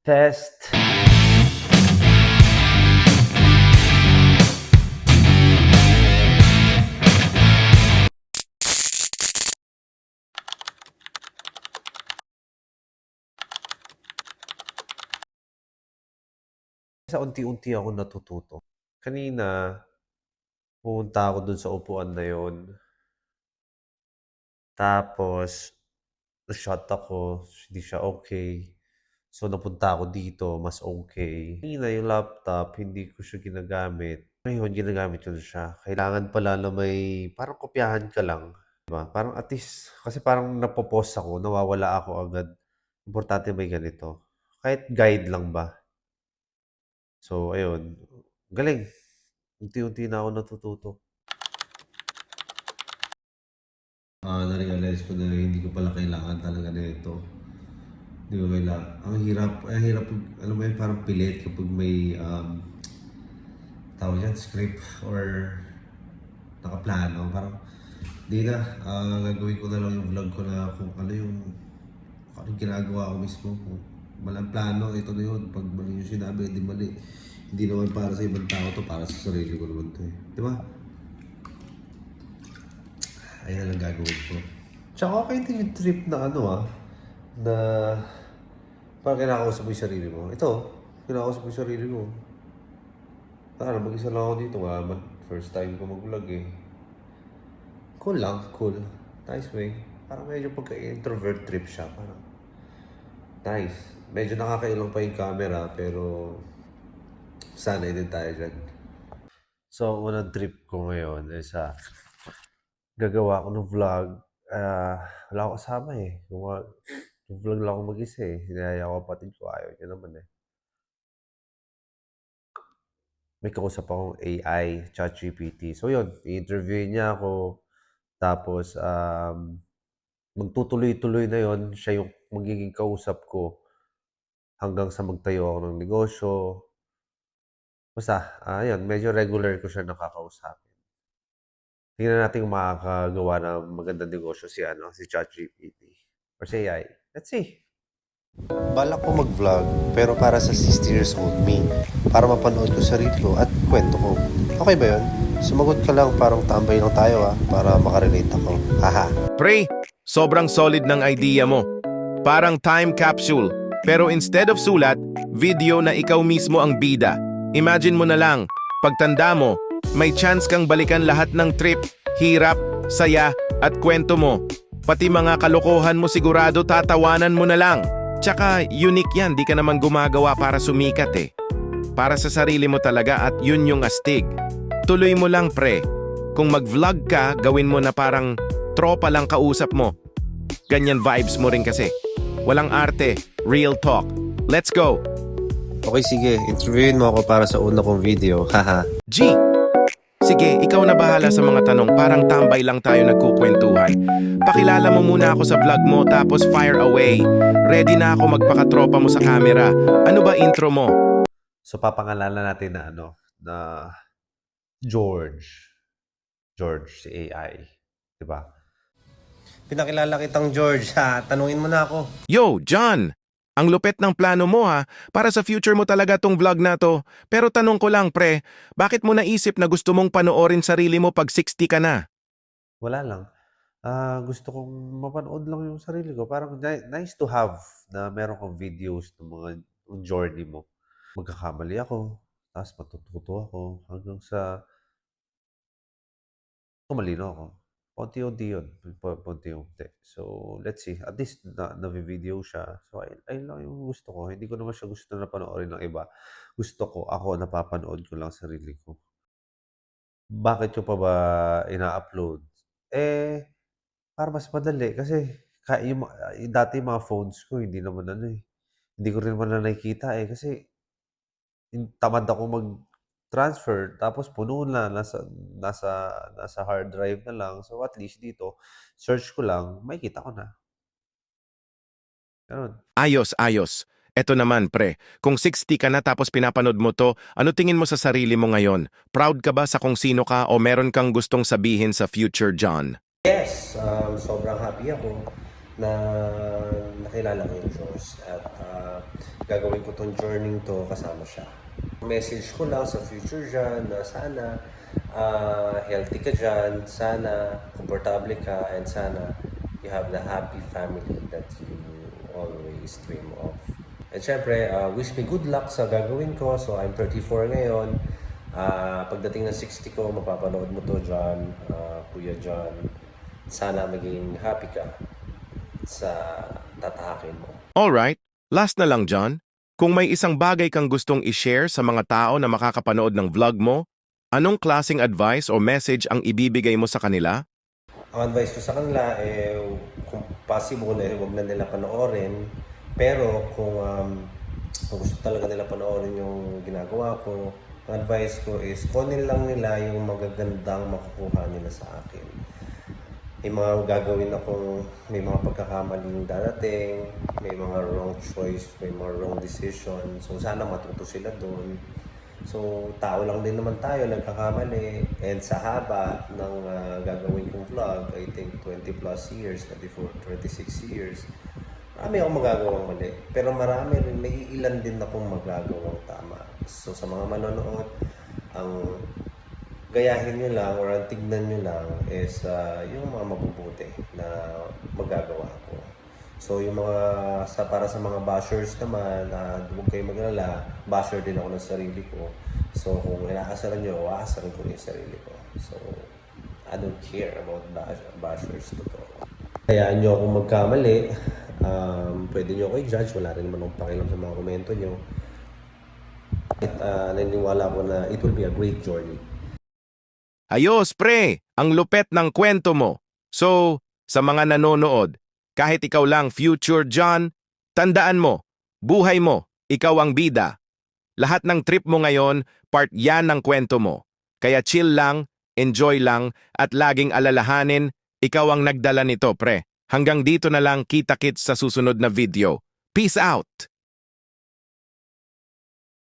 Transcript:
Test. Sa unti-unti ako natututo. Kanina, pumunta ako dun sa upuan na yon. Tapos, na-shot ako, hindi siya okay. So, napunta ako dito, mas okay. Kanina yung laptop, hindi ko siya ginagamit. Ngayon, ginagamit ko na siya. Kailangan pala na may, parang kopyahan ka lang. Diba? Parang at least, kasi parang napopost ako, nawawala ako agad. Importante may ganito. Kahit guide lang ba? So, ayun. Galing. Unti-unti na ako natututo. Na-realize ko na hindi ko pala kailangan talaga na ito. Hindi ko kailangan. Ang hirap, alam mo yun, parang pilit kapag may, tawag yan, script or nakaplano. Parang, di na, gagawin ko na lang yung vlog ko na kung anong ginagawa ko mismo. Kung walang plano, ito na yun. Pag mali yung sinabi, hindi mali. Hindi naman para sa ibang tao to, para sa sarili ko naman to eh. Di ba? Ayun na lang gagawin ko. Tsaka okay din yung trip na na parang kinakausap mo yung sarili mo. Ito, kinakausap mo yung sarili mo. Mag-isa lang ako dito. First time ko mag-vlog eh. Cool lang, cool. Nice way. Parang medyo pagka-introvert trip siya. Parang nice. Medyo nakakailang pa yung camera, pero sanay din tayo dyan. So, unang trip ko ngayon is gagawa ako ng vlog. Wala akong kasama eh. Yung vlog lang ako mag-isa eh. Hinayaya ko kapatid ko. Ayaw niya naman eh. May kausap akong AI, ChatGPT. So yun, i-interview niya ako. Tapos, magtutuloy-tuloy na yon. Siya yung magiging kausap ko hanggang sa magtayo ako ng negosyo. Basta, yun, medyo regular ko siya nakakausapin. Tingnan natin kung makakagawa ng magandang negosyo si ChatGPT or si AI. Let's see. Balak ko mag-vlog pero para sa 60 years old me. Para mapanood ko sarili ko at kwento ko. Okay ba yun? Sumagot ka lang, parang tambay lang tayo para makarelate ako. Haha. Pre, sobrang solid ng idea mo. Parang time capsule. Pero instead of sulat, video na ikaw mismo ang bida. Imagine mo na lang, pagtanda mo, may chance kang balikan lahat ng trip, hirap, saya, at kwento mo. Pati mga kalokohan mo sigurado tatawanan mo na lang. Tsaka unique yan, di ka naman gumagawa para sumikat eh. Para sa sarili mo talaga at yun yung astig. Tuloy mo lang pre. Kung mag-vlog ka, gawin mo na parang tropa lang kausap mo. Ganyan vibes mo rin kasi. Walang arte, real talk. Let's go! Okay, sige. Interviewin mo ako para sa una kong video. Haha. G! Sige, ikaw na bahala sa mga tanong. Parang tambay lang tayo nagkukwentuhan. Pakilala mo muna ako sa vlog mo tapos fire away. Ready na ako magpakatropa mo sa camera. Ano ba intro mo? So, papangalanan natin na na George. George, si AI. Diba? Pinakilala kitang George, ha? Tanungin mo na ako. Yo, John! Ang lupet ng plano mo ha, para sa future mo talaga tong vlog na to. Pero tanong ko lang pre, bakit mo naisip na gusto mong panoorin sarili mo pag 60 ka na? Wala lang. Gusto kong mapanood lang yung sarili ko. Parang nice to have na meron kang videos ng mga yung journey mo. Magkakamali ako, tapos matututo ako hanggang sa tumalino ako. Unti-unti yun. Unti-unti. So, let's see. At least na-video siya. So, ayun lang yung gusto ko. Hindi ko naman siya gusto na panoorin ng iba. Gusto ko, ako, napapanood ko lang sarili ko. Bakit ko pa ba ina-upload? Para mas madali kasi dati yung mga phones ko hindi naman hindi ko rin naman na nakikita kasi tamad ako mag-transfer tapos puno na nasa hard drive na lang. So at least dito, search ko lang, makikita ko na. Gano'n. Ayos, ayos. Eto naman pre, kung 60 ka na tapos pinapanood mo to, ano tingin mo sa sarili mo ngayon? Proud ka ba sa kung sino ka o meron kang gustong sabihin sa future John? Yes, sobrang happy ako na nakilala ko yung Diyos at gagawin ko tong journey to kasama siya. Message ko lang sa future dyan na sana healthy ka dyan, sana komportable ka, and sana you have the happy family that you always dream of. And syempre, wish me good luck sa gagawin ko. So, I'm 34 ngayon. Pagdating ng 60 ko, mapapanood mo to, John, Kuya John. Sana maging happy ka sa tatahakin mo. Alright, last na lang John. Kung may isang bagay kang gustong i-share sa mga tao na makakapanood ng vlog mo, anong klaseng advice o message ang ibibigay mo sa kanila? Ang advice ko sa kanila, kung possible, huwag na nila panoorin. Pero kung gusto talaga nila panoorin yung ginagawa ko, ang advice ko is kunin lang nila yung magagandang makukuha nila sa akin. May mga gagawin akong, may mga pagkakamaling darating, may mga wrong choice, may mga wrong decision. So sana matuto sila doon. So tao lang din naman tayo, nagkakamali. And sa haba ng gagawin kong vlog, I think 20 plus years, 26 years, marami akong magagawang mali. Pero marami rin, may ilan din akong magagawang tama. So sa mga manonood, ang gayahin nyo lang or ang tignan nyo lang is yung mga mabubuti na magagawa ko. So yung mga, para sa mga bashers naman, huwag kayo mag-alala, basher din ako ng sarili ko. So kung inaasaran nyo, aasaran ko rin yung sarili ko. So I don't care about bashers to to. Hayaan nyo akong magkamali. Pwede nyo ako i-judge, wala rin naman akong pakialam sa mga komento nyo. Naniniwala ko na it will be a great journey. Ayos pre, ang lupet ng kwento mo. So, sa mga nanonood, kahit ikaw lang future John, tandaan mo, buhay mo, ikaw ang bida. Lahat ng trip mo ngayon, part yan ng kwento mo. Kaya chill lang, enjoy lang, at laging alalahanin, ikaw ang nagdala nito pre. Hanggang dito na lang, kita-kits sa susunod na video. Peace out!